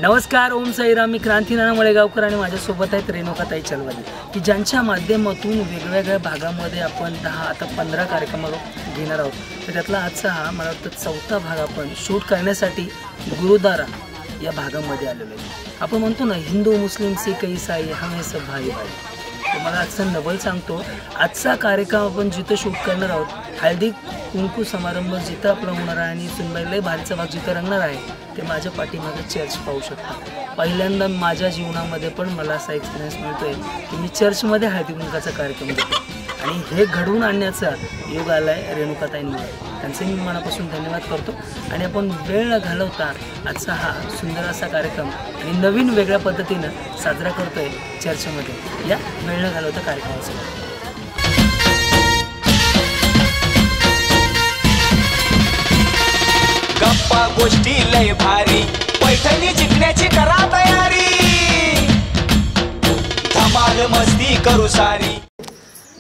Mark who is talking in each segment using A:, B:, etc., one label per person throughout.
A: नमस्कार, ओम साईराम. मी क्रांतीनाना मळेगावकर आणि माझ्यासोबत आहेत रेणुकाताई चलवादी, की ज्यांच्या माध्यमातून वेगवेगळ्या भागामध्ये आपण 10 आता 15 कार्यक्रम घेणार आहोत. तर त्यातला आजचा हा मला वाटतं 4था भाग आपण शूट करण्यासाठी गुरुद्वारा या भागामध्ये आलेलो आहे. आपण म्हणतो ना, हिंदू मुस्लिम सिख ईसाई हमें सब भाई भाई. तर मला आजचा नवल सांगतो, आजचा कार्यक्रम आपण जिथं शूट करणार आहोत, हळदी कुंकू समारंभ जिथं आपला होणार आहे आणि सुनबाई लय भारीचा भाग जिथं रंगणार आहे, ते माझ्या पाठीमागे चर्च पाहू शकता. पहिल्यांदा माझ्या जीवनामध्ये पण मला असा एक्सपिरियन्स मिळतोय की मी चर्चमध्ये हळदी कुंकाचा कार्यक्रम घेतो आणि हे घडवून आणण्याचा योग आला आहे रेणुकाताईंमुळे. त्यांचे मी मनापासून धन्यवाद करतो. आणि आपण वेळ न घालवता आजचा हा सुंदर असा कार्यक्रम आणि नवीन वेगळ्या पद्धतीनं साजरा करतोय चर्चमध्ये. या वेळ न घालवता कार्यक्रमासोबत
B: गप्पा गोष्टी लय भारी, पैठणी जिंकण्याची करा तयारी, धमाल मस्ती करू सारी.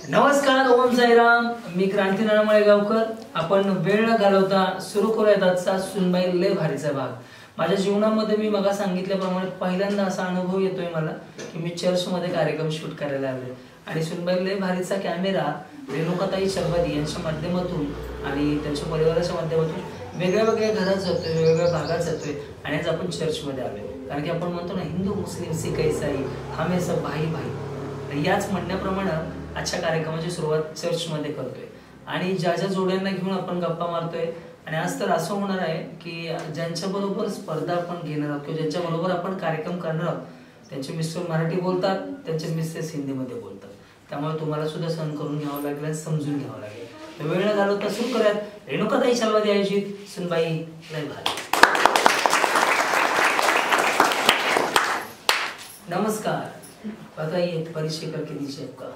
A: नमस्कार, ओम साईराम. मी क्रांतीनाना मळेगावकर. आपण वेळ न घालवता सुरू करूयात आजचा सुनबाई लय भारीचा भाग. माझ्या जीवनामध्ये मी मगा सांगितल्याप्रमाणे पहिल्यांदा असा अनुभव येतोय मला की मी चर्चमध्ये कार्यक्रम शूट करायला आले आणि सुनबाई लय भारीचा कॅमेरा रेणुकाताई चलवादी यांच्या माध्यमातून आणि त्यांच्या परिवाराच्या माध्यमातून वेगळ्या वेगळ्या घरात जातोय, वेगवेगळ्या भागात जातोय आणि आज आपण चर्चमध्ये आलोय. कारण की आपण म्हणतो ना, हिंदू मुस्लिम सिख ईसाई हमें सब भाई भाई. याच म्हणण्याप्रमाणे आजच्या कार्यक्रमाची सुरुवात चर्चमध्ये करतोय आणि ज्या ज्या जोड्यांना घेऊन आपण गप्पा मारतोय. आणि आज तर असं होणार आहे की ज्यांच्याबरोबर स्पर्धा आपण घेणार आहोत किंवा ज्यांच्याबरोबर आपण कार्यक्रम करणार आहोत, त्यांचे मिस्टर मराठी बोलतात, त्यांचे मिसेस हिंदीमध्ये बोलतात. त्यामुळे तुम्हाला सुद्धा सहन करून घ्यावं लागेल आणि समजून घ्यावं लागेल. तर वेळ न घालवता सुरू करूयात रेणुकाताई चलवादी आयोजित सुनबाई लय भारी. नमस्कार, बताइए परिचय करके दीजिए आपका.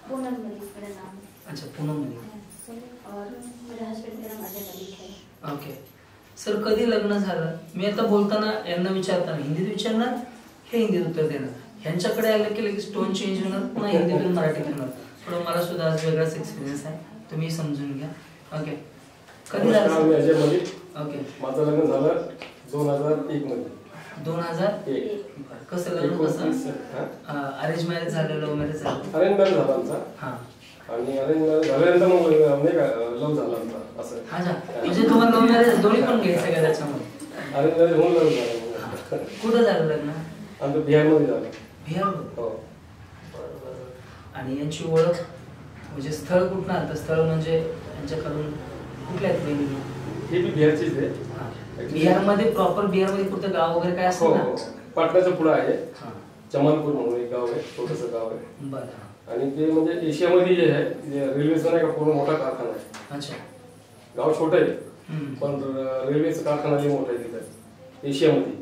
C: पूनम मलिक मेरा नाम.
A: अच्छा, पूनम मलिक.
C: और मेरा हस्बैंड मेरा अजय मलिक है.
A: ओके सर, कधी लग्न झालं? मी आता बोलताना यांना विचारताना हिंदीत विचारणार, हे हिंदीत उत्तर देणार. ह्यांच्याकडे आलं की लगेच टोन चेंज होणार, पुन्हा हिंदीतून मराठीत होणार. पण मला सुद्धा आज वेगळाच एक्सपिरियन्स आहे, तुम्ही समजून घ्या. ओके, कधी झालं?
D: अजय मलिक.
A: ओके,
D: माझं लग्न झालं 2001 मध्ये.
A: 2001. कसं लग्न? कसं अरेंज मॅरेज झालं, लव्ह मॅरेज झालं?
D: अरेंज मॅरेज झाला आमचा.
A: हा.
D: आणि अरेंज मॅरेज झाल्यानंतर मग नाही का लव्ह झाला आमचा असं.
A: हा जा, म्हणजे तुम्हाला लव्ह मॅरेज दोन्ही पण घ्यायचं का त्याच्यामध्ये?
D: अरेंज मॅरेज होऊन लग्न झालं.
A: कुठं झालं लग्न?
D: आमचं बिहारमध्ये झालं.
A: बिहारमध्ये?
D: हो.
A: आणि यांची ओळख म्हणजे स्थळ कुठं आलं? स्थळ म्हणजे यांच्याकडून कुठल्या आहेत बहिणी?
D: हे बी बिहारचीच आहे.
A: बिहारमध्ये प्रॉपर बिहारमध्ये कुठं गाव वगैरे काय असतं ना?
D: पाटणाच्या पुढे आहे, जमालपूर म्हणून एक गाव आहे, छोटंसं गाव आहे.
A: बरं.
D: आणि ते म्हणजे एशियामध्ये जे आहे रेल्वेचा नाही का पूर्ण मोठा कारखाना आहे.
A: अच्छा.
D: गाव छोटं आहे पण रेल्वेचा कारखाना लई मोठा आहे तिथं एशियामध्ये.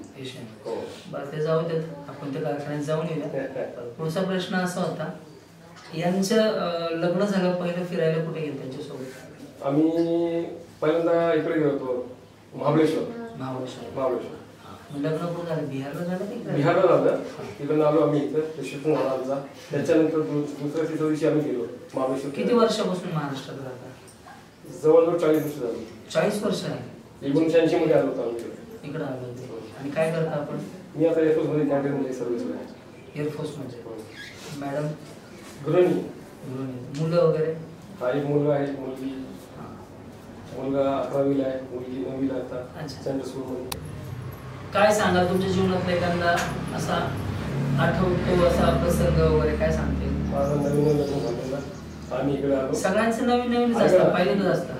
A: हो. बरं, ते जाऊ देत, आपण त्या कारखान्यात जाऊन येऊया. पुढचा प्रश्न असा होता, यांचं लग्न झालं पहिलं फिरायला कुठे गेलं त्यांच्यासोबत?
D: आम्ही पहिल्यांदा इकडे गेलो होतो महाबळेश्वर.
A: महाबळेश्वर. लग्न कुठं झालं? बिहारला झालं?
D: बिहारला झालं. तिकडून आलो आम्ही इथं शिक्षण झाला आमचा. त्याच्यानंतर दुसऱ्या तिसऱ्या दिवशी आम्ही गेलो महाबळेश्वर.
A: किती वर्षापासून महाराष्ट्रात राहता?
D: जवळजवळ 40 वर्ष झाली.
A: 40 वर्ष आहे.
D: 1986 मध्ये आलो होतो आम्ही
A: इकडे आलो होतो. आणि काय करता आपण?
D: मी आता एअरफोर्स मध्ये कॅन्टीन मध्ये सर्व्हिस आहे.
A: एअरफोर्स मध्ये. मॅडम?
D: गृहिणी.
A: मुलं वगैरे?
D: हा, एक मुलगा आहे, एक मुलगी. मुलगा 11वीला आहे, मुलगी 9वीला आता सेंट्रल स्कूल मध्ये.
A: काय सांगा तुमच्या जीवनातला एखादा असा आठवतो असा प्रसंग वगैरे काय सांगते?
D: माझं नवीन लग्न झालेलं, आम्ही इकडे आलो.
A: सगळ्यांचं नवीन नवीन असतं, पहिल्यांदाच असतं.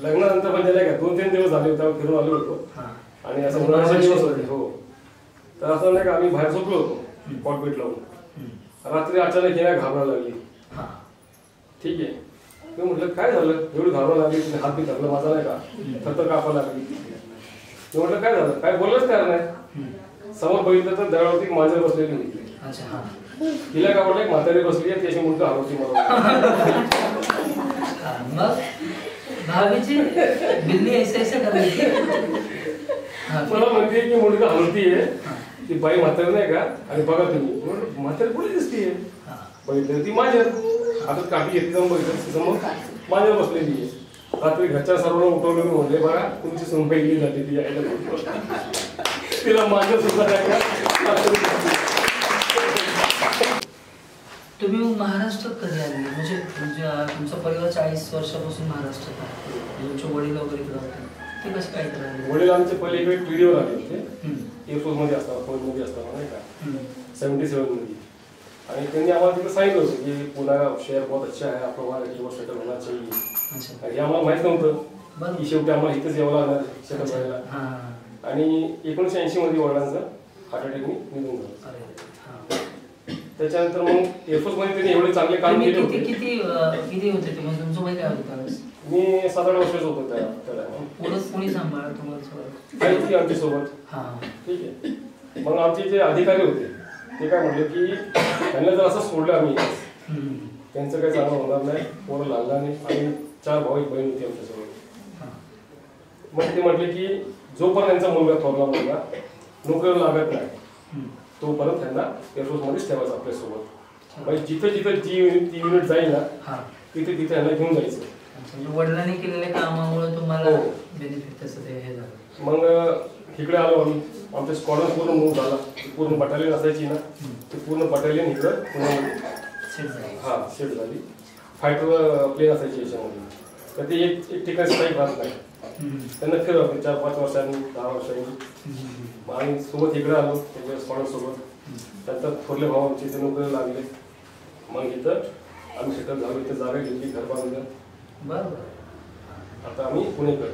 D: लग्नानंतर म्हणजे नाही का 2-3 दिवस झाले होते, फिरून आलो होतो. आणि असं उन्हाळ्याचे दिवस होते. हो. तर असं नाही का आम्ही बाहेर झोपलो होतो कॉटबेट लावून. रात्री अचानक हिला घाबरायला लागली. ठीक आहे, मी म्हटलं काय झालं एवढी घाबरायला लागली, तिने हात बी धरलं माझा नाही का, थरथर कापायला लागली. मी म्हटलं काय झालं, काय बोललंच तयार नाही. समोर बघितलं तर दळावरती मांजर बसलेली होती. तिला काय वाटलं म्हातारी बसली आहे, त्याची मुलगा हरवती मला.
A: मग भाभीची बिल्ली ऐसा करायची.
D: मला म्हणते की मुलगा हरवतीये, ती बाई म्हातारी नाही का, आणि बघा तुम्ही म्हातारी कुठे दिसतीये. बघितलं ती मांजर आता काठी घेतली, जाऊन बघितलं समोर मांजर बसलेली आहे. रात्री घरच्या सर्वांना उठवलं, मी म्हणले बघा तुमची सुनबाई गेली जाते ती. तिला माझं सुद्धा
A: तुम्ही महाराष्ट्रात कधी आले म्हणजे तुमचा परिवार 40 वर्षापासून महाराष्ट्रात आहे, तुमचे वडील वगैरे इकडे होते, ते कसं काय करायला?
D: वडील आमचे पहिले इकडे टीडीवर आले होते, एअरफोर्स मध्ये असताना, फौज मध्ये असताना नाही का 77 मध्ये. आणि त्यांनी आम्हाला तिकडे सांगितलं होतं की पुन्हा शहर बहुत अच्छा आहे, आपलं वहाँ की वो सेटल होना चाहिए. आणि आम्हाला माहित नव्हतं की शेवटी आम्हाला इथंच यावं लागणार सेटल व्हायला. आणि 1980 मध्ये वडिलांचं हार्ट अटॅकने निधन झालं. त्याच्यानंतर मग एअरफोर्स मध्ये त्यांनी एवढे चांगले काम केले होते.
A: किती होते ते म्हणजे तुमचं वय काय होतं?
D: मी 7-8 वर्षाचा होतो त्याला.
A: कोणी सांभाळलं तुम्हाला?
D: काही होती आमच्या सोबत. ठीक आहे. मग आमचे जे अधिकारी होते ते काय म्हटले की त्यांना जर असं सोडलं आम्ही त्यांचं काही चांगलं होणार नाही, पोरं लागणार नाही. आणि 4 भाऊ 1 बहीण होती आमच्यासोबत. मग ते म्हटले की जोपर्यंत त्यांचा मुलगा थोरला मुलगा नोकरीला लागत नाही तोपर्यंत त्यांना एअरफोर्समध्येच ठेवायचं आपल्यासोबत. म्हणजे जिथे जिथे ती युनिट जाईल ना तिथे तिथे यांना घेऊन जायचं.
A: वडिलांनी केलेल्या कामामुळे तुम्हाला बेनिफिट तसं ते हे झालं.
D: मग इकडे आलो आम्ही, आमचं स्क्वॉड्रन पूर्ण मूव्ह झाला. पूर्ण बटालियन असायची ना, ती पूर्ण बटालियन इकडं पुण्यामध्ये सेट झाली. फायटर प्लेन असायची याच्यामध्ये, तर ते एक ठिकाणी स्ट्राईक राहत नाही. त्यांना फिरवलं 4-5 वर्षांनी 10 वर्षांनी. आम्ही सोबत इकडे आलो त्याच्या स्क्वॉड्रन सोबत. त्यानंतर थोरले भाऊ आमचे इथे नोकरी लागले. मग इथं आम्ही सेटल झालो, इथं जागा घेतली, घर बांधलं. आता आम्ही पुणेकर.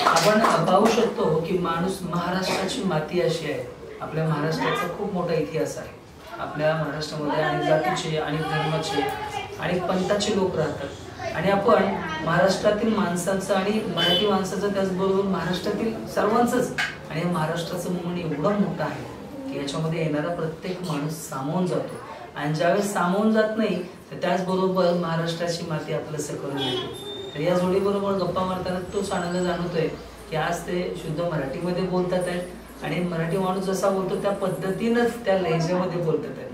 A: आपण पाहू शकतो की माणूस महाराष्ट्राची माती अशी आहे. आपल्या महाराष्ट्राचा खूप मोठा इतिहास आहे. आपल्या महाराष्ट्रामध्ये अनेक जातीचे, अनेक धर्माचे, अनेक पंथाचे लोक राहतात. आणि आपण महाराष्ट्रातील माणसांचं आणि मराठी माणसाचं त्याचबरोबर महाराष्ट्रातील सर्वांचंच आणि महाराष्ट्राचं मन एवढं मोठं आहे की याच्यामध्ये येणारा प्रत्येक माणूस सामावून जातो. आणि ज्यावेळेस सामावून जात नाही तर त्याचबरोबर महाराष्ट्राची माती आपलं करून येते. तर या जोडीबरोबर गप्पा मारताना तोच आनंद जाणवतोय की आज ते शुद्ध मराठीमध्ये बोलतात आहेत आणि मराठी माणूस जसा बोलतो त्या पद्धतीनंच त्या लहजेमध्ये बोलतात आहेत.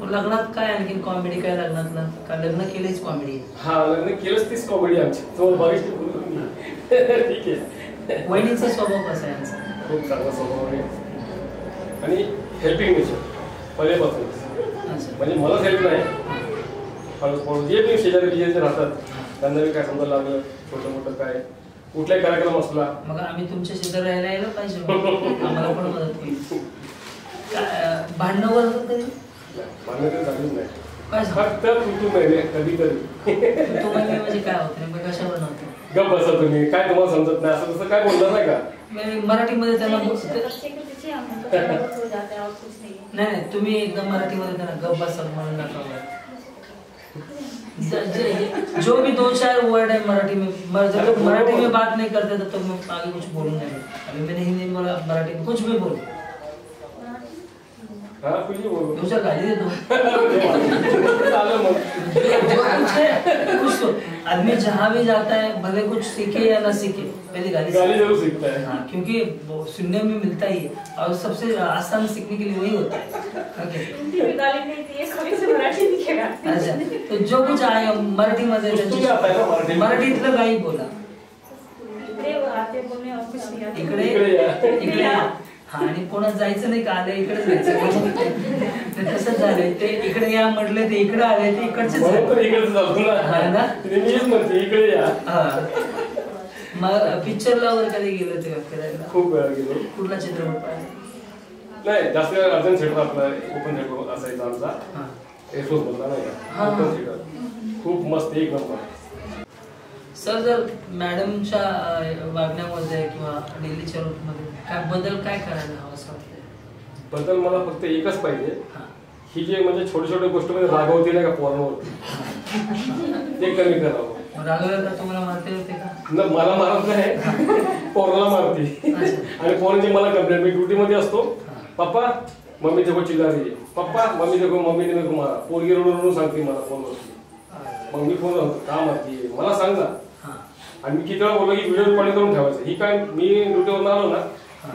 A: लग्नात काय आणखी कॉमेडी काय लग्नातलं? का लग्न केलेच कॉमेडी?
D: लग्न केलंच तीच कॉमेडी आमची. तो ठीक आहे.
A: वहिनीचा स्वभाव कसा आहे यांचा?
D: खूप चांगला स्वभाव आहे आणि हेल्पिंग नेचर पहिल्यापासून. म्हणजे मलाच हेल्प नाही, जे मी शेजारी राहतात त्यांना मी काय समजा लागलं छोटं मोठं काय कुठलाही कार्यक्रम असला
A: मग आम्ही तुमच्या शेजारी राहायला यायला पाहिजे, आम्हाला पण मदत होईल. भांडणं वगैरे कधी?
D: भांडणं तर झालीच नाही.
A: काय
D: फक्त कधी
A: म्हणजे काय होतं नेमकं? कशावर नव्हतं?
D: गप्प बसा तुम्ही, काय तुम्हाला समजत नाही असं तसं काय बोलणार नाही का?
A: मराठीमध्ये त्याला नाही तुम्ही एकदम मराठीमध्ये त्यांना गप्प बसा म्हणून नका. जो भी 2-4 वर्ड है मराठी में, मराठी में बात नहीं करते तब तक मैं आगे कुछ बोलूंगा नहीं. अभी मैंने हिंदी में बोला, मराठी में कुछ भी बोलो.
D: कुछ भी बोलो.
A: दूसरा गाली दे दो. कुछ तो आदमी जहाँ भी जाता है भले कुछ सीखे या ना सीखे पहले गाली
D: जरूर सीखता है.
A: हाँ, क्योंकि सुनने में मिलता ही है और सबसे आसान सीखने के लिए वही होता है. अच्छा, तो जो कुछ आए मराठी मध्ये मराठीतलं काही बोला. इकडे हा आणि कोणाच जायचं नाही का? आले इकडे जायचं तसंच झालंय. ते इकडे या म्हटले ते इकडे आले, ते इकडचे मग पिक्चरला वगैरे कधी गेलो ते फिरायला?
D: खूप वेळा गेलो.
A: कुठला चित्रपट पाहिला?
D: नाही जास्त अर्जन थिएटर आपला ओपन थिएटर असायचा आमचा एअरफोर्स मधला नाही का, ओपन थिएटर खूप मस्त एक नंबर.
A: सर जर मॅडमच्या वागण्यामध्ये किंवा डेलीच्या रूटमध्ये काय बदल काय करायला हवं असं वाटतंय?
D: बदल मला फक्त एकच पाहिजे, ही जे म्हणजे छोट्या छोट्या गोष्टीमध्ये रागवती नाही का पोरांवरती, ते कमी करावं.
A: रागवलं का तुम्हाला मारते होते का?
D: मला मारत नाही, पोराला मारते. आणि पोरांची मला कंप्लेंट, मी ड्युटी मध्ये असतो, पप्पा मम्मी देखो चिल्ला रही है, पप्पा मम्मी देखो मम्मीने मेरे को मारा. पोरगी रडून सांगते मला फोनवरती. मग मी फोन लावतो, का मारते मला सांग ना. आणि मी किती वेळा बोललो की व्हिडिओ रेकॉर्डिंग करून ठेवायचं. ही काय मी ड्युटीवरून आलो ना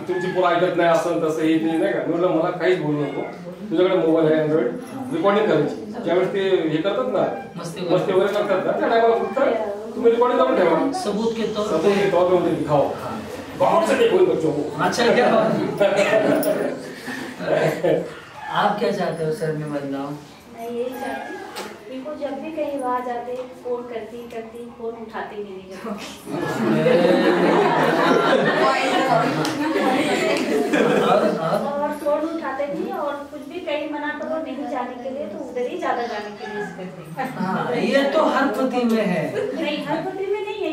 D: तुमची पोरं ऐकत नाही असं तसं हे नाही का. मी म्हटलं मला काहीच बोलू नको, तुझ्याकडे मोबाईल आहे अँड्रॉइड, रेकॉर्डिंग करायची. ज्यावेळेस ते हे करतात ना मस्ती वगैरे करतात ना त्या टायमाला फक्त तू तुम्हें रिकॉर्डिंग करून ठेवा,
A: सबूत के तौर
D: सबूत के तौर पे मुझे दिखाओ बहुत से देखो इन बच्चों को।
A: अच्छा क्या आप क्या चाहते हो सर में बदलाव?
C: मैं यही चाहती हूँ, इनको जब भी कहीं बाहर जाते फोन करती फोन उठाते नहीं और फोन उठाते नहीं, और कुछ भी कहीं मना करो नहीं जाने के लिए तो उधर ही ज्यादा जाने के लिए करते हैं।
A: ये तो हर पति में है।
C: नहीं, हर पति में नहीं है,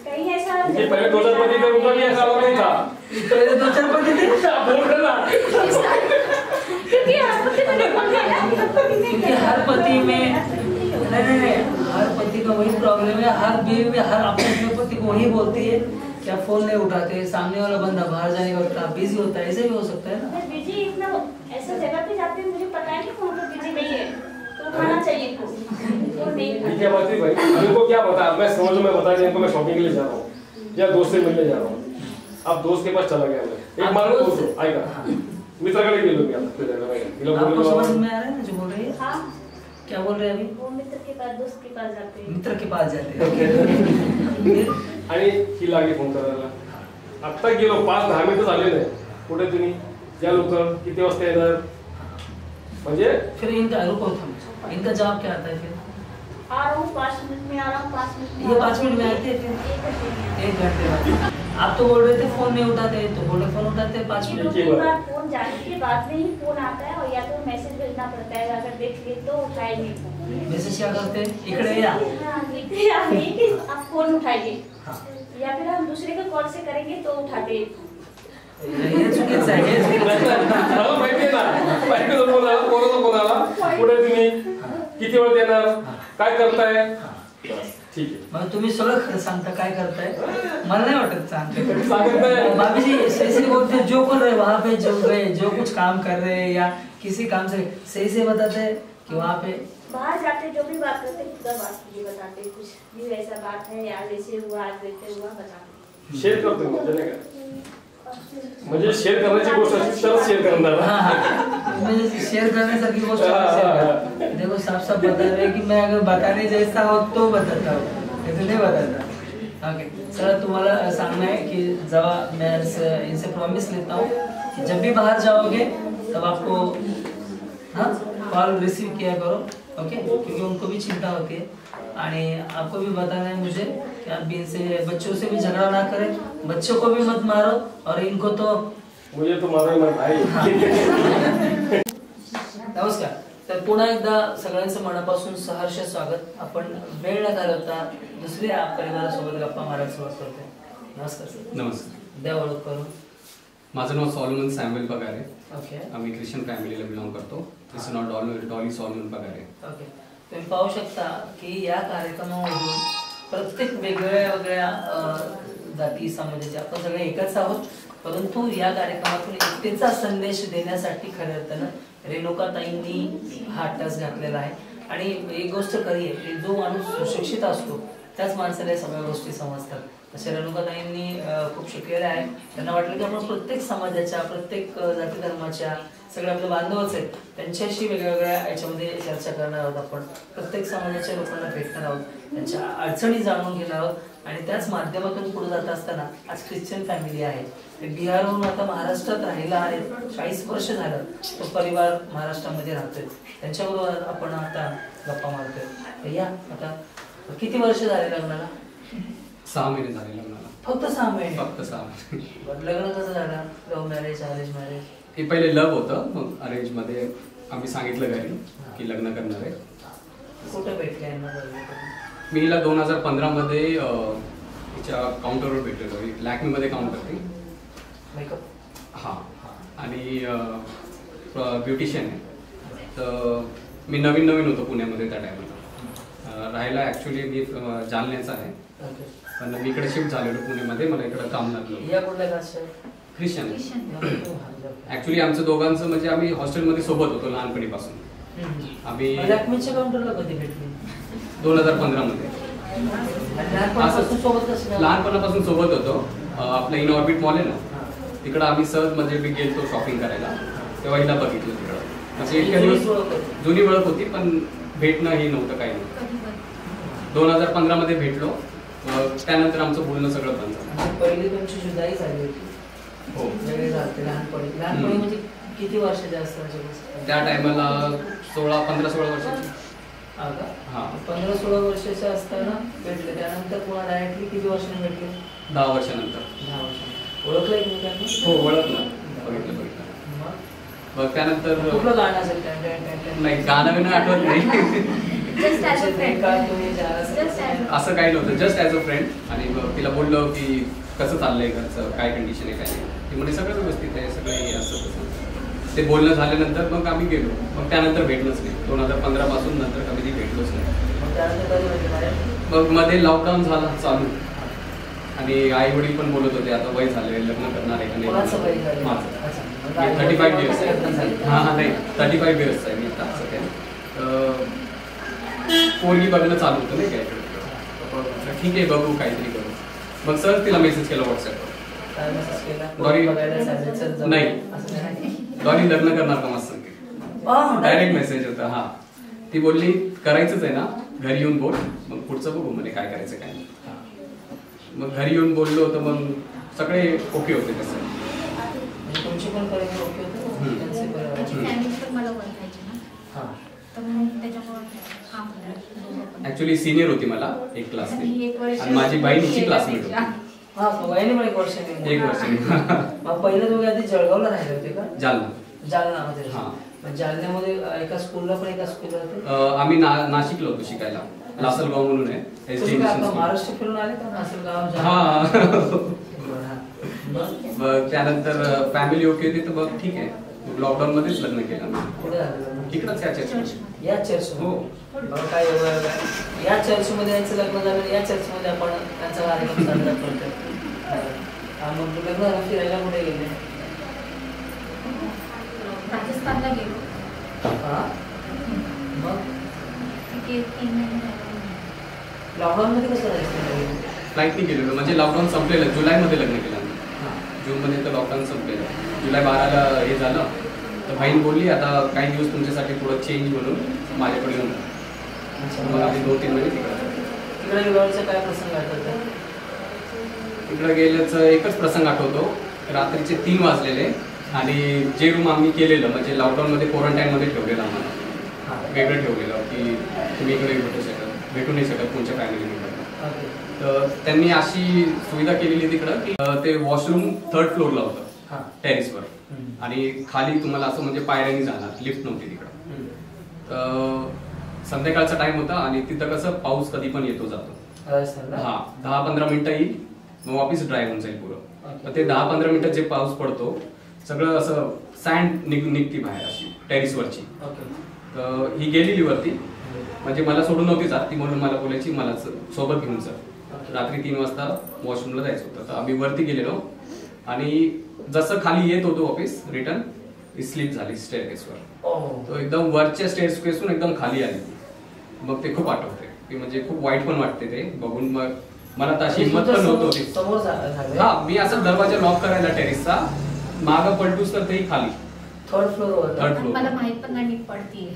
C: कहीं ऐसा
D: ये पहले 2-4 पति का उनका भी ऐसा नहीं था,
A: पहले 2-4 पति थे,
D: बोल रहे ना
C: क्योंकि हर पति
A: क्योंकि हर पति में नहीं, हर पति का वही प्रॉब्लम है। हर बीवी में हर अपने पति को वही बोलती है क्या फोन नहीं उठाते, सामने वाला बंदा बाहर जाने का वक्त बिजी होता है, ऐसे भी हो सकता है ना।
C: बिजी इतना ऐसा जगह पे जाते हैं, मुझे पता है कि फोन पे बिजी नहीं है तो उठाना चाहिए फोन नहीं।
D: क्या बात है भाई, इनको क्या पता, मैं समझ में बता रही, इनको मैं शॉपिंग के लिए जा रहा हूँ या दोस्त से मिलने जा रहा हूँ, अब दोस्त के पास चला गया मैं, एक मान दोस्त आएगा मित्राकडे गेलो मी आता फिरायला,
A: आपको समझ में आ रहा है ना जो बोल रही है?
C: हाँ,
A: क्या बोल रहे हैं अभी?
C: वो मित्र के पास, दोस्त के पास जाते हैं,
A: मित्र के पास जाते हैं।
D: आणि ही लागली फोन करायला, आत्ता गेलो 5-10 मिनिटं झाले नाही, कुठे तुम्ही या लवकर, किती वाजता येणार, म्हणजे
A: फिर इनका रुको थम, इनका जवाब क्या आता है फिर?
C: आ रहा हूँ 5 मिनट में, आ रहा हूँ 5 मिनट में,
A: ये 5 मिनट में आते हैं फिर 1 घंटे बाद। आप तो बोल रहे थे फोन नहीं उठाते, तो बोल रहे फोन उठाते 5 मिनट
C: के बाद, फोन जाने के बाद में ही फोन आता है, और या तो मैसेज भेजना पड़ता है, अगर देख ले तो उठाए नहीं।
A: मैसेज क्या करते हैं? इकडे या,
C: इकडे या नहीं कि आप फोन उठाइए, या फिर हम दूसरे को कॉल से करेंगे तो उठाते।
A: हे चुकीचं आहे, हे चुकीचं आहे।
D: मला माहिती आहे ना, बायकोचा फोन आला, पोराचा फोन आला, कुठे तुम्ही, किती वेळ येणार, काय करताय, ठीक आहे।
A: मग तुम्ही सगळं खरं सांगता, काय करताय मला नाही वाटत सांगते।
D: सांगत नाही
A: भाभी जी सही से बोलते हैं, जो कर रहे वहाँ पे जो गए, जो कुछ काम कर रहे हैं या किसी काम से सही से बताते हैं कि वहाँ पे
C: बाहर जाते जो भी बात करते खुदा बात ये बताते, कुछ भी ऐसा बात है यार ऐसे हुआ, आज वैसे हुआ, बताते।
D: शेअर करतो म्हणजे नाही का, म्हणजे शेअर करण्याची गोष्ट असेल तरच शेअर करणार।
A: म्हणजे शेयर करण्यासारखी गोष्ट है। देखो साफ साफ बता रहे हैं कि मैं अगर बताने जैसा हो तो बताता हूँ, ऐसे नहीं बताता। ओके सर, तुम्हारा सांगना है कि जब मैं इनसे प्रॉमिस लेता हूँ कि जब भी बाहर जाओगे तब आपको हाँ कॉल रिसीव किया करो, ओके, क्योंकि उनको भी चिंता होती है। आणि आपको भी बताना है मुझे कि आप भी इनसे बच्चों से भी झगड़ा ना करें, बच्चों को भी मत मारो, और इनको तो
D: मुझे तो मारा ही आहे।
A: नमस्कार, तर पुन्हा एकदा सगळ्यांचं मनापासून सहर्ष स्वागत। आपण वेळ न घालवता दुसऱ्या परिवारासोबत गप्पा मारायला सुरुवात करतो। नमस्कार सर।
E: नमस्कार,
A: द्या ओळख करून।
E: माझं नाव सॉलोमन सॅम्युएल पगारे,
A: ओके
E: आम्ही ख्रिश्चन फॅमिलीला बिलॉंग करतो। तिचं नाव डॉली सॉलोमन पगारे।
A: ओके, तुम्ही पाहू शकता की या कार्यक्रमामधून प्रत्येक वेगवेगळ्या जाती समाजाचे आपण सगळे एकच आहोत, परंतु या कार्यक्रमातून एकतेचा संदेश देण्यासाठी खऱ्या अर्थानं रेणुकाताईंनी हा अट्टास घातलेला आहे। आणि एक गोष्ट खरी आहे की जो माणूस सुशिक्षित असतो त्याच माणसाला सगळ्या गोष्टी समजतात। अशा रेणुकाताईंनी खूप शिकलेल्या आहेत, त्यांना वाटलं की आपण प्रत्येक समाजाच्या, प्रत्येक जाती धर्माच्या सगळे आपले बांधवच आहेत, त्यांच्याशी वेगवेगळ्या याच्यामध्ये चर्चा करणार आहोत। आपण प्रत्येक समाजाच्या लोकांना भेटणार आहोत, त्यांच्या अडचणी जाणून घेणार आहोत, आणि त्याच माध्यमातून पुढे जात असताना आज ख्रिश्चन फॅमिली आहे, बिहारहून आता महाराष्ट्रात राहिला आहे, 40 वर्ष झालं तो परिवार महाराष्ट्रामध्ये राहतोय, त्यांच्याबरोबर आपण आता गप्पा मारतोय। या आता किती वर्ष झाले लग्नाला?
E: 6 महिने झाले लग्नाला।
A: फक्त 6 महिने?
E: फक्त 6 महिने।
A: लग्न कसं झालं? Love marriage, arrange marriage?
E: हे पहिले लव्ह होतं, मग अरेंज मध्ये आम्ही सांगितलं घरी की लग्न करणार आहे।
A: कुठे भेटले?
E: मी हिला 2015 मध्ये तिच्या काउंटरवर भेटलेलो, लॅक्मीमध्ये काम करते
A: मेकअप।
E: हां, आणि ब्युटिशियन आहे। तर मी नवीन होतो पुण्यामध्ये त्या टायमाला, राहायला ॲक्च्युली मी जालन्याचा आहे, पण मी इकडे शिफ्ट झालेलो पुण्यामध्ये, मला इकडे काम लागलं।
A: या कुठल्या कास्ट?
E: ख्रिश्चन। ॲक्च्युली आमचं दोघांचं म्हणजे आम्ही हॉस्टेलमध्ये सोबत होतो लहानपणीपासून। आम्ही
A: लॅक्मीच्या काउंटरला कधी भेटले?
E: 2015 मध्ये। लहानपणापासून सोबत होतो। आपलं इन ऑर्बिट मॉल आहे ना, तिकडं आम्ही सहज म्हणजे मी गेलतो शॉपिंग करायला, तेव्हा हिला बघितलं तिकडं। म्हणजे इतक्या दिवस जुनी ओळख होती, पण भेटणं हे नव्हतं, काही नव्हतं। 2015 मध्ये भेटलो. त्यानंतर आमचं बोलणं सगळं बंद झालं.
A: पहिली तुमची जुदाई झाली होती.
E: हो.
A: वेगळे झाले लहानपणी म्हणजे किती वर्षाचे असतात?
E: त्या टायमाला 15-16 वर्षाची.
A: हा 15-16 वर्षाचे असताना भेटले. त्यानंतर पुन्हा डायरेक्टली किती वर्षांनी भेटले?
E: 10 वर्षानंतर.
A: 10 वर्षांनी. ओळखलं एकमेकांना?
E: हो ओळखलं. बघितलं. मग त्यानंतर
A: कुठलं गाणं असेल?
E: नाही गाणं बिणं आठवत नाही.
C: Just as a friend.
E: असं काही नव्हतं. Just as a friend. आणि मग तिला बोललो की कसं चाललंय घरचं, काय कंडिशन आहे, काय नाही. ती म्हणजे सगळं व्यवस्थित आहे, सगळं हे असं तसं. ते बोलणं झाल्यानंतर मग आम्ही गेलो. मग त्यानंतर भेटलोच नाही. 2015 पासून नंतर कधी भेटलोच नाही. मग मध्ये लॉकडाऊन झाला चालू आणि आई वडील पण बोलत होते आता वय झालंय, लग्न करणार आहे का नाही. माझं 35 इयर्स. हां नाही 35 इयर्स आहे मी आता सध्या. पोरगी बघणं चालू होतं नाही काय. ठीक आहे बघू काहीतरी करू. मग सर तिला मेसेज केला व्हॉट्सअपवर. नाही डॉली लग्न करणार का मस्त सांगते. डायरेक्ट मेसेज होता. हा ती बोलली करायचंच आहे ना, घरी येऊन बोल, मग पुढचं बघू म्हणजे काय करायचं काय नाही. मग घरी येऊन बोललो तर मग सगळे ओके होते तसं.
A: तुमची पण ओके
E: ऍक्च्युली सिनियर होती मला एक क्लास आणि माझी बहिणीची क्लासमेट होती.
A: हा वयाने पण 1 वर्ष.
E: 1 वर्ष.
A: मग पहिलं तुम्ही आधी जळगावला राहिले होते का?
E: जालना.
A: हा जालन्यामध्ये एका स्कूलला पण एका स्कूलला होते.
E: आम्ही नाशिकला होतो शिकायला. लासलगाव म्हणून आहे.
A: महाराष्ट्र फिरून आले का लासलगाव?
E: हा. मग त्यानंतर फॅमिली ओके होती तर मग ठीक आहे. लॉकडाऊन मध्येच लग्न केलं. इकडंच या चर्च.
A: या चर्च. हो काय या चर्च मध्ये याचं लग्न झालं. या चर्च मध्ये आपण त्यांचा कार्यक्रम साजरा करतो. मग लग्न झालं फिरायला कुठे गेले?
C: राजस्थानला गेलो.
A: मग लॉकडाऊन मध्ये कसं राहायचं?
E: फ्लाईटनी गेलेलो. म्हणजे लॉकडाऊन संपलेलं. जुलैमध्ये लग्न केलं. जून मध्ये तर लॉकडाऊन संपलेलं. जुलै 12ला हे झालं तर बहीण बोलली आता काही दिवस तुमच्यासाठी थोडं चेंज म्हणून माझ्याकडे येऊन. मग आम्ही 2-3 महिने
A: तिकडे गेल्याचा काय प्रसंग आठवतो?
E: तिकडे गेल्याचं एकच प्रसंग आठवतो. रात्रीचे 3 वाजलेले आणि जे रूम आम्ही केलेलं म्हणजे लॉकडाऊन मध्ये क्वारंटाईन मध्ये ठेवलेलं आम्हाला वेगळं ठेवलेलं की तुम्ही इकडे भेटू नाही शकत तुमच्या फॅमिली मेंबर. तर त्यांनी अशी सुविधा केलेली तिकडं की ते वॉशरूम 3rd फ्लोअरला होतं टेरेसवर आणि खाली तुम्हाला असं म्हणजे पायऱ्यांनी जाणार. लिफ्ट नव्हती तिकडं. तर संध्याकाळचा टाइम होता आणि तिथं कसं पाऊस कधी पण येतो जातो. हा 10-15 मिनिटं येईल मग वापिस ड्राय होऊन जाईल पुरं. ते 10-15 मिनिटं जे पाऊस पडतो सगळं असं सँड निघती बाहेर अशी टेरेसवरची. तर ही गेलेली वरती म्हणजे मला सोडून नव्हती जात ती म्हणून मला बोलायची मला सोबत घेऊन चल. रात्री 3 वाजता वॉशरूमला जायचं होतं. तर आम्ही वरती गेलेलो आणि जसं खाली येत होतो ऑफिस रिटर्न स्लीप झाली स्टेअरकेसवर. तो एकदम वरच्या स्टेअरकेसवरून एकदम खाली आली. मग ते खूप आठवते की म्हणजे खूप वाईट पण वाटते ते बघून. मग मला तर अशी हिंमत पण नव्हती. हा मी असं दरवाजा लॉक करायला टेरेसचा मागं पलटूस तर तेही खाली
A: 3rd फ्लोअर.
C: मला माहित पण नाही पडतीये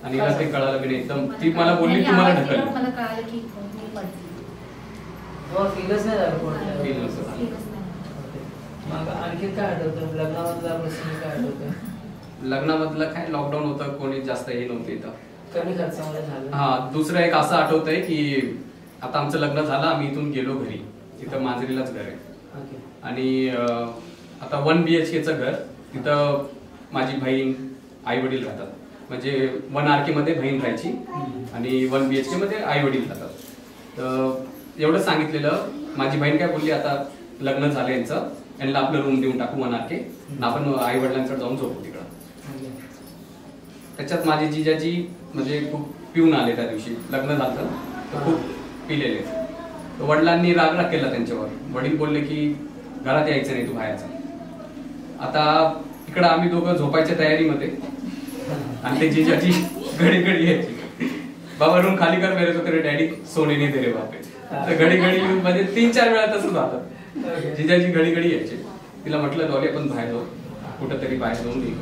E: आणि मला ते कळालं मी एकदम. ती मला बोलली तू मला ढकल.
C: मला कळालं की मी पडते.
A: फीलच नाही झालं.
E: फील नसतं.
A: मग आणखी काय आठवतं? लग्नामधला प्रसंग काय आठवतं?
E: लग्नामधलं काय लॉकडाऊन होतं कोणी जास्त हे नव्हतं इथं.
A: कमी खर्चामध्ये झालं.
E: हा दुसरं एक असं आठवतंय की आता आमचं लग्न झालं आम्ही इथून गेलो घरी. तिथं मांजरीलाच घर आहे आणि आता 1 BHKचं घर. तिथं माझी बहीण आई वडील राहतात. म्हणजे 1 RK मध्ये बहीण राहायची आणि 1 BHK मध्ये आई वडील राहतात. तर एवढं सांगितलेलं माझी बहीण काय बोलली आता लग्न झालं यांचं यांना आपलं रूम देऊन टाकू 1 RK आपण आई वडिलांकडे जाऊन झोपू तिकडं. त्याच्यात माझी जिजाजी म्हणजे खूप पिऊन आले त्या दिवशी लग्न झालं तर खूप पिलेले. तर वडिलांनी राग केला त्यांच्यावर. वडील बोलले की घरात यायचं नाही तू बाहेरचा. आता इकडं आम्ही दोघं झोपायच्या तयारीमध्ये आणि ते जिजाजी घडी घडी यायची बाबा रूम खाली कर मेरे तो तेरे डॅडी सोने नहीं दे रे बापे. तर घडी घडी येऊन म्हणजे 3-4 वेळा तसं झालं. जिजाजी घडी घडी यायचे. तिला म्हटलं डॉली आपण बाहेर जाऊ कुठंतरी बाहेर जाऊन येऊ.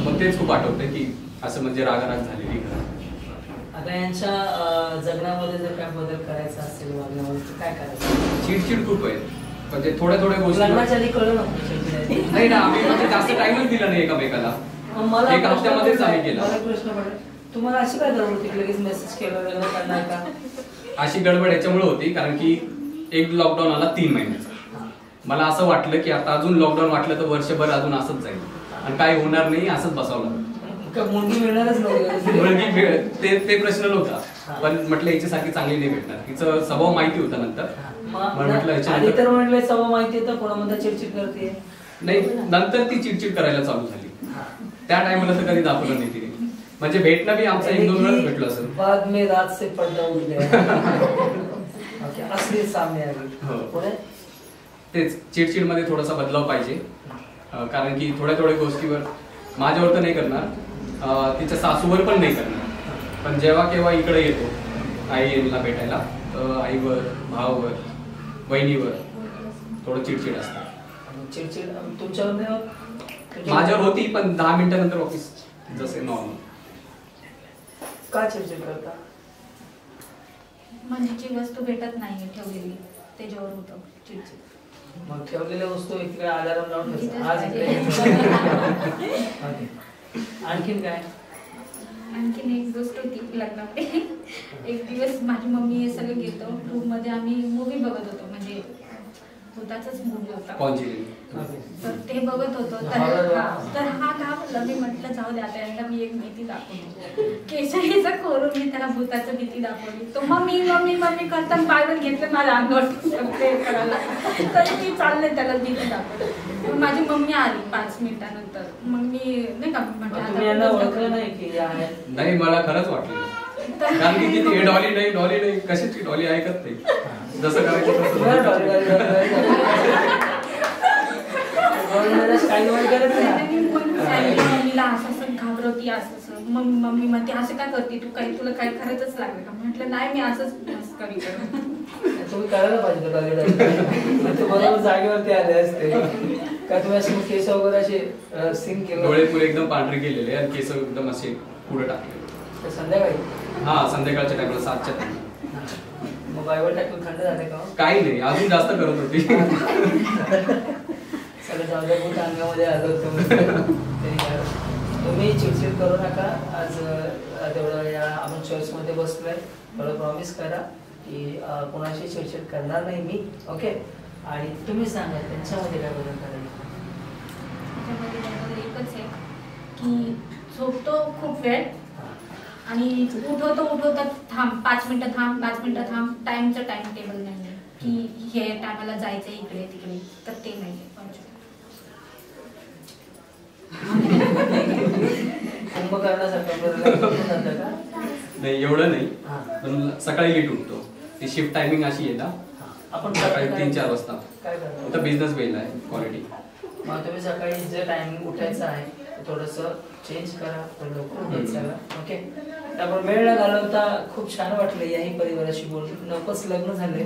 E: मग तेच खूप आठवतंय की असं म्हणजे रागाराग झालेली घरात.
A: आता यांच्या जगण्यामध्ये जर काय बदल करायचा असेल वागण्यामध्ये तर काय करायचं?
E: चिडचिड खूप आहे, म्हणजे थोड्या गोष्टी
A: लग्नाच्या आधी कळलं नव्हतं चिडचिड आहे.
E: नाही ना, आम्ही म्हणजे जास्त टाइमच दिला नाही एकमेकाला.
A: मला
E: एका हप्त्यामध्येच आम्ही केलं.
A: मला प्रश्न पडला, तुम्हाला अशी काय गडबड की लगेच मेसेज केला लग्न करणार का?
E: अशी गडबड याच्यामुळे होती कारण की एक लॉकडाऊन आला 3 महिन्याचा. मला असं वाटलं की आता अजून लॉकडाऊन वाटलं तर वर्षभर अजून असंच जाईल आणि काय होणार नाही, असंच बसावं लागलं.
A: मुलगी मिळणारच नव्हती.
E: मुलगी ते प्रश्न नव्हता, पण म्हटलं याच्यासारखी चांगली नाही भेटणार. तिचं स्वभाव माहिती होता नंतर.
A: आधी तर म्हटलं स्वभाव माहिती होतं, कोणामध्ये चिडचिड करते
E: नाही, नंतर ती चिडचिड करायला चालू झाली. त्या टायमाला तर कधी दाखवलं नाही तिने. म्हणजे भेटणं बी आमचं 1-2 वेळाच भेटलो असेल.
A: बाद में रात से पर्दा उठ गया. ओके, असली सामने आली. पुढे
E: तेच चिडचिड मध्ये थोडासा बदलाव पाहिजे, कारण की थोड्या गोष्टीवर माझ्यावर तर नाही करणार, तिच्या सासूवर पण नाही करणार, पण जेव्हा केव्हा इकडे येतो आईला भेटायला तर आईवर, भावावर, बहिणीवर थोडं चिडचिड असतं.
A: चिडचिड तुमच्यावर नाही होत?
E: माझ्यावर होती, पण 10 मिनिटानंतर ऑफिस जसे नॉर्मल.
A: का चिडचिड करता?
F: म्हणजे जी वस्तू भेटत नाही ठेवलेली त्याच्यावर होतं चिडचिड.
A: मग ठेवलेल्या वस्तू इकडे अलार्म लावून ठेवायचा. आज आणखीन काय?
F: आणखीन एक गोष्ट होती लग्नामध्ये. एक दिवस माझी मम्मी हे सगळं गेलो रूम मध्ये, आम्ही मूवी बघत होतो, म्हणजे भूताचाच मूवी होता. तर ते बघत होतो. तर हा का म्हणलं, मी म्हटलं जाऊ द्या आता यांना मी एक भीती दाखवली, केशरीचा करून मी त्याला भूताचं भीती दाखवली. तो मम्मी मम्मी मम्मी करताना बाहेर घेतलं मला अंगावर करायला, तरी मी चालले त्याला भीती दाखवली. माझी मम्मी आली 5 मिनिटानंतर. मग मी नाही का म्हटलं
E: नाही, मला खरंच वाटलं, कारण की किती डॉली नाही कशाची डॉली ऐकत नाही, जसं करायचं
F: मम्मीला असं घाबरवती, असं मम्मी म्हणते असं काय करते तू, काही तुला काय करायचंच लागलं का? म्हटलं नाही, मी असंच मस्करी करत.
A: तुम्ही करायला पाहिजे बरोबर जागेवरती आले असते का? तुम्ही असे केस वगैरे असे सिंग केले,
E: डोळे पुरे एकदम पांढरे केलेले आणि केस एकदम असे पुढे टाकले.
A: संध्याकाळी?
E: हा, संध्याकाळच्या टाइमला 7च्या टाइम.
A: मग बायबल टाकून थंड झाले का?
E: काही नाही, अजून जास्त करत होती.
A: सगळं जाऊ अंगामध्ये आलं. तुम्ही चिडचिड करू नका. आज तेवढं या आपण चर्चमध्ये बसलोय, थोडं प्रॉमिस करा की कोणाशी चिडचिड करणार नाही मी. ओके, आणि तुम्ही सांगा त्यांच्यामध्ये काय बदल करायचं?
F: त्याच्यामध्ये एकच आहे की झोपतो खूप वेळ आणि उठवतो थांब 5 मिनिटं थांब 5 मिनिटं थांब. टाइमचं टाइम टेबल नाही की हे टायमाला जायचं इकडे तिकडे, तर ते नाही.
E: नाही एवढं नाही, पण सकाळी लेट उठतो. ती शिफ्ट टायमिंग अशी आहे ना, आपण सकाळी 3-4 वाजता. आता बिझनेस बेल आहे क्वालिटी.
A: मग तुम्ही सकाळी जे टायमिंग उठायचं आहे थोडस चेंज करा, ओके. त्यामुळे वेळ घालवता खूप छान वाटलं याही परिवाराशी बोलून. नवकच लग्न झाले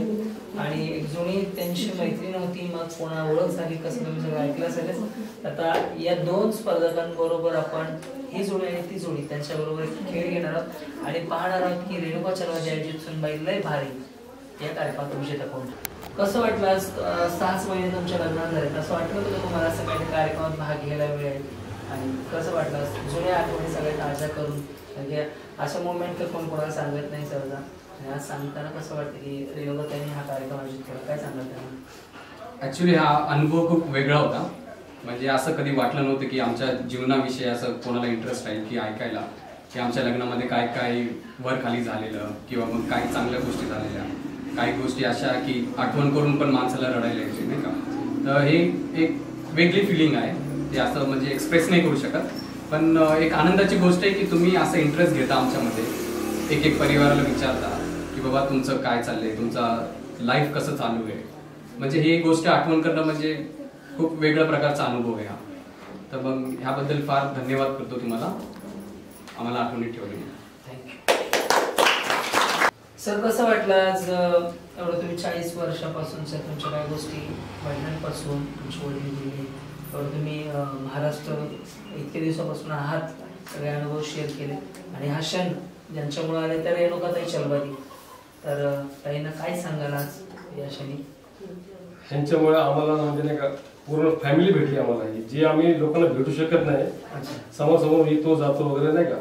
A: आणि एक जुनी त्यांची मैत्रीण होती, मग कोणा ओळख झाली, कसं तुम्ही सगळं ऐकलं असेलच. आता या 2 स्पर्धकांबरोबर आपण ही जोडी आणि ती जोडी त्यांच्याबरोबर खेळ घेणार आहोत आणि पाहणार आहोत की रेणुका चलवादी आयोजित सुनबाई लय भारी या कार्यक्रमात विजेता कोण. कसं वाटलं? आज 6 महिने तुमच्या लग्नात झाले, कसं वाटलं होतं तुम्हाला असं काही कार्यक्रमात भाग घ्यायला मिळेल? आणि कसं वाटलं जुन्या आठवणी सगळ्या ताज्या करून? म्हणजे असं मोमेंट तर कोण कोणाला सांगत नाही सहजा, आणि आज सांगताना कसं वाटतं की रेणुका त्यांनी हा कार्यक्रम आयोजित केला, काय सांगत त्यांना?
E: ऍक्च्युली हा अनुभव खूप वेगळा होता. म्हणजे असं कधी वाटलं नव्हतं की आमच्या जीवनाविषयी असं कोणाला इंटरेस्ट राहील की ऐकायला, की आमच्या लग्नामध्ये काय काय वर खाली झालेलं किंवा मग काही चांगल्या गोष्टी झालेल्या, काही गोष्टी अशा की आठवण करून पण माणसाला रडायला यायची, नाही का. तर हे एक वेगळी फिलिंग आहे, ते असं म्हणजे एक्सप्रेस नाही करू शकत. पण एक आनंदाची गोष्ट आहे की तुम्ही असं इंटरेस्ट घेता आमच्यामध्ये, एक परिवाराला विचारता की बाबा तुमचं काय चाललंय, तुमचा लाईफ कसं चालू आहे. म्हणजे ही गोष्ट आठवण करणं म्हणजे खूप वेगळ्या प्रकारचा अनुभव आहे हा. तर मग ह्याबद्दल फार धन्यवाद करतो तुम्हाला, आम्हाला आठवणीत ठेवली.
A: सर कसं वाटलं आज एवढं तुम्ही 40 वर्षापासूनच्या तुमच्या काही गोष्टी वडिलांपासून तुमची वडील गेली, एवढं तुम्ही महाराष्ट्र इतके दिवसापासून आहात, सगळे अनुभव शेअर केले आणि हा क्षण ज्यांच्यामुळे आले त्या रेणुकाताई चलवादी. तर ताईंना काय सांगाल आज या क्षणी?
D: ह्यांच्यामुळे आम्हाला म्हणजे नाही का पूर्ण फॅमिली भेटली आम्हाला, जी आम्ही लोकांना भेटू शकत नाही. समोर येतो जातो वगैरे नाही का,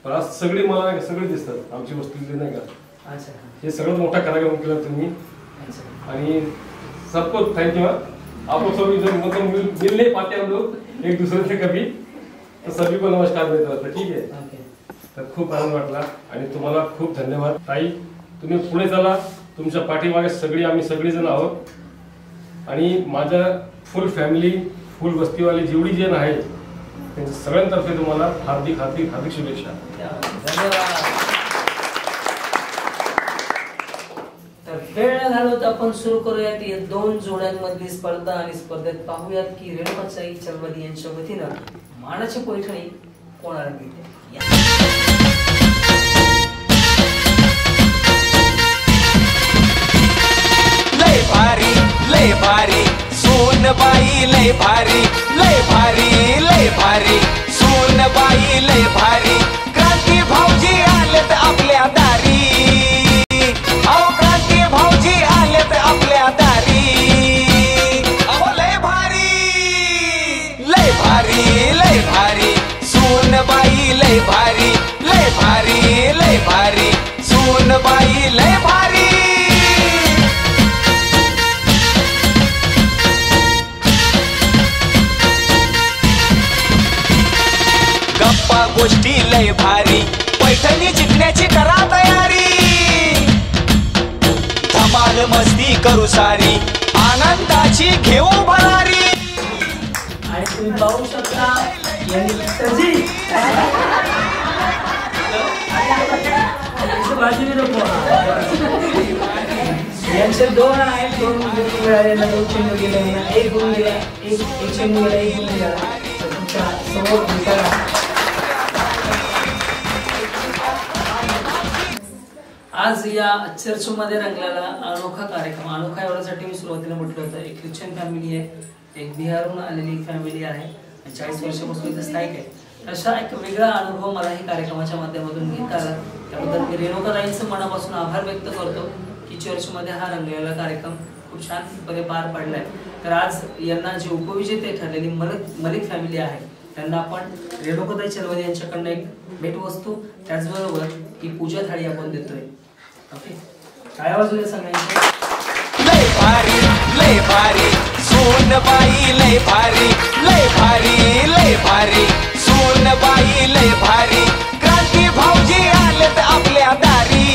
D: पण आज सगळी मला नाही का सगळे दिसतात आमची वस्तीतली नाही का. हे सगळ्यात मोठा कार्यक्रम केला तुम्ही आणि सबको थैंक यू. आप लोग सभी जो मतलब मिल नहीं पाते हम लोग एक दूसरे से कभी, तो सभी को नमस्कार देत राहतो. ठीक आहे. तर खूप आनंद वाटला आणि तुम्हाला खूप धन्यवाद ताई. तुम्ही पुढे चला, तुमच्या पाठीमागे आम्ही सगळेजण आहोत आणि माझ्या फुल फॅमिली फुल वस्तीवाले जेवढी जण आहे त्यांच्या सगळ्यांतर्फे तुम्हाला हार्दिक हार्दिक हार्दिक शुभेच्छा.
A: धन्यवाद. तर वेळ न घालवता आपण सुरू करूयात या 2 जोड्यांमधली स्पर्धा आणि स्पर्धेत पाहूयात की रेणुकाताई चलवादी यांच्या वतीनं मानाची पैठणी कोणाला मिळते.
B: लय भारी लय भारी सोनबाई लय भारी लय भारी लय भारी सोनबाई लय भारी. क्रांती भाऊजी आलेत आपल्या दारी, अहो क्रांती भाऊजी आलेत आपल्या दारी. अहो लय भारी लय भारी लय भारी सोनबाई लय भारी लय भारी लय भारी सोनबाई लय भारी. गप्पा गोष्टी लय भारी पैठणी जिंकण्याची करा तयारी. धमाल मस्ती करू सारी आनंदाची घेऊ भरारी.
A: आणि तुम्ही पाहू शकता यांचे 2 आहेत, 2 मिळाले, 2 चेंडू गेले, 1 गुण गेला, एक चेंडू गेला, 1 गुण गेला. तुमच्या समोर दिसायला आज या चर्चमध्ये रंगलेला अनोखा कार्यक्रम. अनोखा एवढ्यासाठी मी सुरुवातीला म्हटलं होतं, एक ख्रिश्चन फॅमिली आहे, एक बिहारहून आलेली फॅमिली आहे, 40 वर्षापासून इथे स्थायिक आहे. अशा एक वेगळा अनुभव मला ही कार्यक्रमाच्या माध्यमातून घेता आला. त्याबद्दल मी रेणुकाताईंचं मनापासून आभार व्यक्त करतो की चर्चमध्ये हा रंगलेला कार्यक्रम खूप छानपणे पार पडलाय. तर आज यांना जे उपविजेते ठरलेली मलिक फॅमिली आहे त्यांना आपण रेणुकाताई चलवादी यांच्याकडनं एक भेटवस्तू त्याचबरोबर ही पूजा थाळी आपण देतोय. ओके, काय आवाज होते सांगायचं?
B: लय भारी लय भारी सोनबाई लय भारी लय भारी लय भारी सोनबाई लय भारी. क्रांती भाऊजी आलेत आपल्या दारी,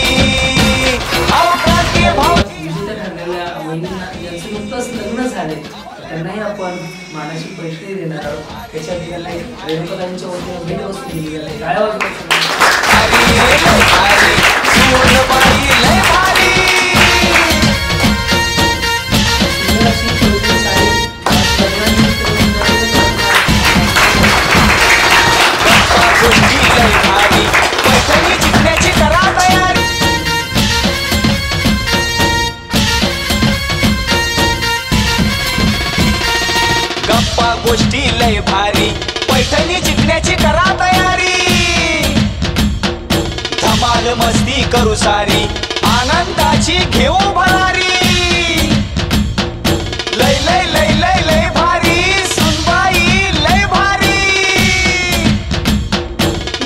B: अहो क्रांती भाऊजी.
A: ठरलेल्या वहिनींना यांचं नुकतंच लग्न झाले, त्यांनाही आपण मानाची पैठणी देणार आहोत. त्याच्या रेणुकाताईंच्या वतीनं भेटवस्तू दिली जाते. काय आवाज होते?
B: गप्पा गोष्टी लय भारी पैठणी जिंकण्याची करा तयारी. धमाल मस्ती करू सारी आनंदाची घेऊ भरारी. लय लय लय लय लय भारी सुनबाई लय भारी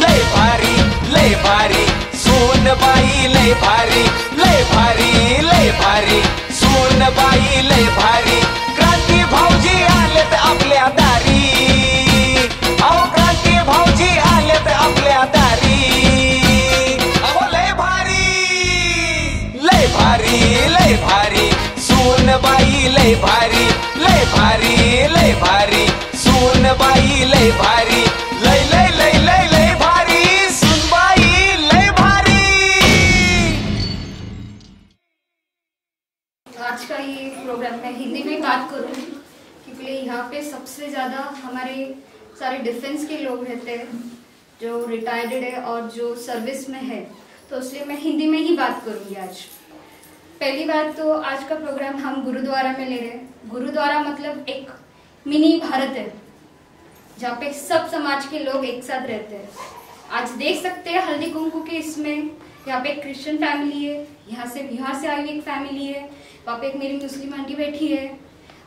B: लय भारी लय भारी सोनबाई लय भारी लय भारी लय भारी सोनबाई लय भारी. क्रांती भाऊजी आलेत आपल्या दारी, अहो क्रांती भाऊजी आलेत आपल्या दारी. अहो लय भारी लय भारी लय भारी सोनबाई लय भारी लय भारी लय भारी सोनबाई लय भारी. लय लय लय लय लय भारी सुनबाई लय भारी.
F: आज का ये प्रोग्राम मैं हिंदी में बात करूँ क्योंकि यहाँ पे सबसे ज़्यादा हमारे सारे डिफेंस के लोग रहते हैं जो रिटायर्ड है और जो सर्विस में है, तो इसलिए मैं हिंदी में ही बात करूँगी आज. पहली बात तो आज का प्रोग्राम हम गुरुद्वारा में ले रहे हैं. गुरुद्वारा मतलब एक मिनी भारत है जहाँ पे सब समाज के लोग एक साथ रहते हैं. आज देख सकते हैं हल्दी कुमकुम के इसमें यहाँ पे एक क्रिश्चियन फैमिली है, यहाँ से बिहार से आई हुई एक फैमिली है, वहाँ पे एक मेरी मुस्लिम आंटी बैठी है।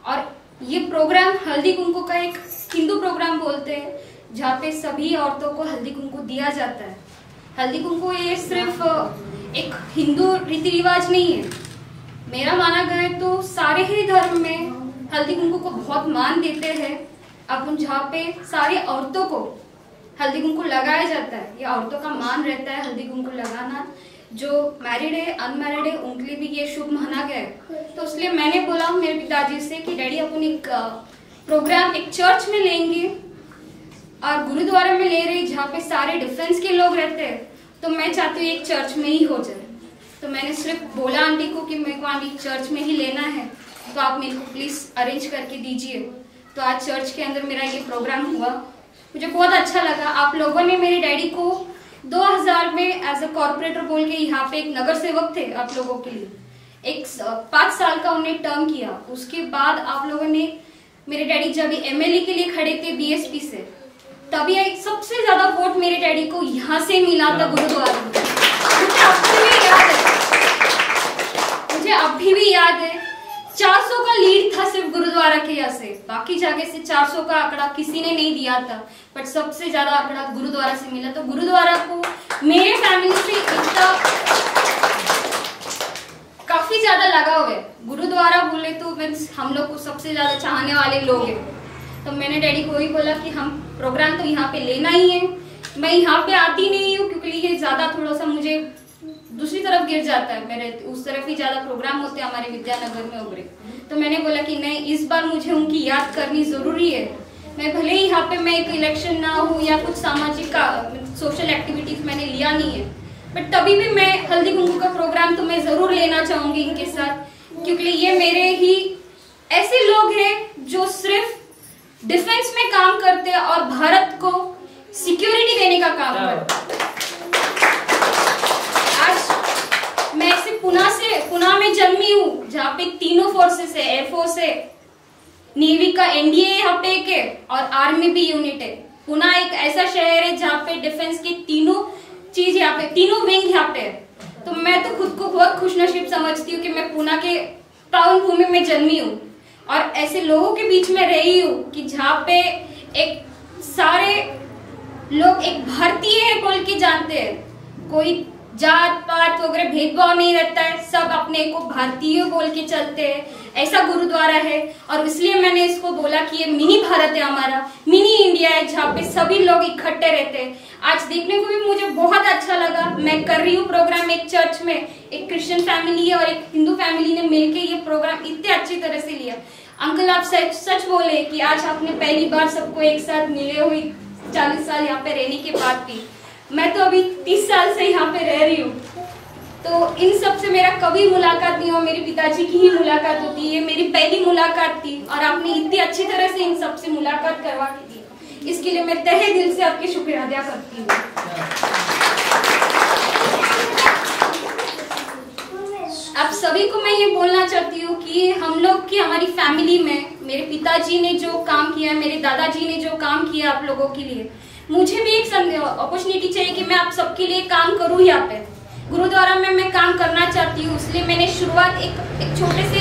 F: और ये प्रोग्राम हल्दी कुमकुम का एक हिंदू प्रोग्राम बोलते हैं, जहाँ पे सभी औरतों को हल्दी कुमकुम दिया जाता है। हल्दी कुमकुम ये सिर्फ एक हिंदू रीति रिवाज नहीं है, मेरा माना गया तो सारे ही धर्म में हल्दी कुमकुम को बहुत मान देते हैं। अपन जहाँ पे सारी औरतों को हल्दी कुमकुम लगाया जाता है, ये औरतों का मान रहता है हल्दी कुमकुम लगाना। जो मैरिड है अनमैरिड है उनके लिए भी ये शुभ माना गया है। तो इसलिए मैंने बोला मेरे पिताजी से कि डैडी अपन एक प्रोग्राम एक चर्च में लेंगे और गुरुद्वारा में ले रहे जहाँ पे सारे डिफेंस के लोग रहते हैं, तो मैं चाहती हूँ एक चर्च में ही हो जाए। तो मैंने सिर्फ बोला आंटी को कि मेरे को आंटी चर्च में ही लेना है, तो आप मेरे को प्लीज अरेंज करके दीजिए। तो आज चर्च के अंदर मेरा ये प्रोग्राम हुआ, मुझे बहुत अच्छा लगा। आप लोगों ने मेरे डैडी को 2000 में एज अ कॉर्पोरेटर बोल के यहाँ पे एक नगर सेवक थे आप लोगों के लिए, एक 5 साल का उन्हें टर्म किया। उसके बाद आप लोगों ने मेरे डैडी जब एमएलए के लिए खड़े थे बीएसपी से, तभी सबसे ज्यादा वोट मेरे डैडी को यहाँ से मिला था गुरुद्वारा में। मुझे अभी भी याद है 400 का लीड था सिर्फ गुरुद्वारा के यहाँ से, बाकी जगह से 400 का आंकड़ा किसी ने नहीं दिया था, बट सबसे ज्यादा आंकड़ा गुरुद्वारा से मिला। तो गुरुद्वारा को मेरे फैमिली से इतना काफी ज्यादा लगाव है। गुरुद्वारा बोले तो मीन्स हम लोग को सबसे ज्यादा चाहने वाले लोग हैं। तो मैंने डैडी को वही बोला कि हम प्रोग्राम तो यहाँ पे लेना ही है। मैं यहाँ पे आती नहीं हूँ क्योंकि ये ज्यादा थोड़ा सा मुझे दूसरी तरफ गिर जाता है, मेरे उस तरफ ही ज्यादा प्रोग्राम होते हैं हमारे विद्यानगर में उगरे। तो मैंने बोला कि नहीं, इस बार मुझे उनकी याद करनी जरूरी है। मैं भले ही यहाँ पे मैं एक इलेक्शन ना हो या कुछ सामाजिक सोशल एक्टिविटीज मैंने लिया नहीं है, बट तभी भी मैं हल्दी कुमकुम का प्रोग्राम तो मैं जरूर लेना चाहूंगी इनके साथ, क्योंकि ये मेरे ही ऐसे लोग हैं जो सिर्फ डिफेंस में काम करते हैं और भारत को सिक्योरिटी देने का काम करते हैं। आज मैं से पुणे में जन्मी हूँ, जहाँ पे तीनों फोर्सेस है, एयरफोर्स है, नेवी का एनडीए यहाँ पे एक है और आर्मी भी यूनिट है। पुणे एक ऐसा शहर है जहाँ पे डिफेंस की तीनों चीज यहाँ पे, तीनों विंग यहाँ पे है। तो मैं तो खुद को बहुत खुशनसीब समझती हूँ कि मैं पुणे के पावन भूमि में जन्मी हूँ और ऐसे लोगों के बीच में रही हूँ कि जहाँ पे एक सारे लोग एक भारतीय है बोल के जानते हैं, कोई जात पात वगैरह भेदभाव नहीं रहता है, सब अपने को भारतीय बोल के चलते हैं। ऐसा गुरुद्वारा है और इसलिए मैंने इसको बोला कि ये मिनी भारत है, हमारा मिनी इंडिया है, जहाँ पे सभी लोग इकट्ठे रहते हैं। आज देखने को भी मुझे बहुत अच्छा लगा। मैं कर रही हूँ प्रोग्राम एक चर्च में, एक क्रिश्चियन फैमिली है और एक हिंदू फैमिली ने मिलकर ये प्रोग्राम इतने अच्छी तरह से लिया। अंकल आप सच बोले कि आज आपने पहली बार सबको एक साथ मिले हुए 40 साल यहाँ पे रहने के बाद भी। मैं तो अभी 30 साल से यहाँ पे रह रही हूँ, तो इन सब से मेरा कभी मुलाकात नहीं हुआ, मेरे पिताजी की ही मुलाकात होती है, मेरी पहली मुलाकात थी और आपने इतनी अच्छी तरह से इन सब से मुलाकात करवा के दी, इसके लिए मैं तहे दिल से आपके शुक्रिया अदा करती हूँ। आप सभी को मैं ये बोलना चाहती हूँ कि हम लोग की हमारी फैमिली में मेरे पिताजी ने जो काम किया, मेरे दादाजी ने जो काम किया आप लोगों के लिए, मुझे भी एक अपॉर्चुनिटी चाहिए कि मैं आप सबके लिए काम करूँ। यहाँ पे गुरुद्वारा में मैं काम करना चाहती हूँ, इसलिए मैंने शुरुआत एक छोटे से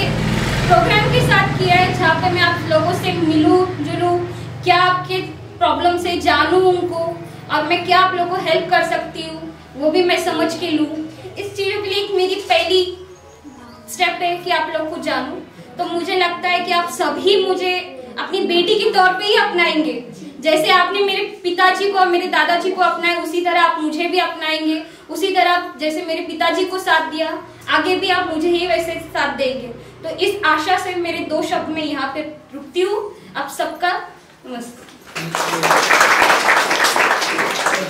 F: प्रोग्राम के साथ किया है, जहाँ पे मैं आप लोगों से मिलूं जुलूं, क्या आपके प्रॉब्लम से जानूं उनको और मैं क्या आप लोगों को हेल्प कर सकती हूँ वो भी मैं समझ के लूँ। इस चीजों के लिए एक मेरी पहली स्टेप है कि आप लोग को जानूं। तो मुझे लगता है कि आप सभी मुझे अपनी बेटी के तौर पे ही अपनाएंगे, जैसे आपने मेरे पिताजी को और मेरे दादाजी को अपनाया उसी तरह आप मुझे भी अपनाएंगे, उसी तरह जैसे मेरे पिताजी को साथ दिया आगे भी आप मुझे ही वैसे साथ देंगे। तो इस आशा से मेरे 2 शब्द में यहाँ पे रुकती हूँ। आप सबका नमस्ते।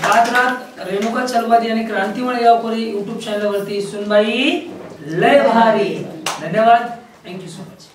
A: रात रेणुका चलवादी आणि क्रांतिमय गावकरी यूट्यूब चॅनल वरती सुनबाई लय भारी। धन्यवाद, थँक्यू सो मच।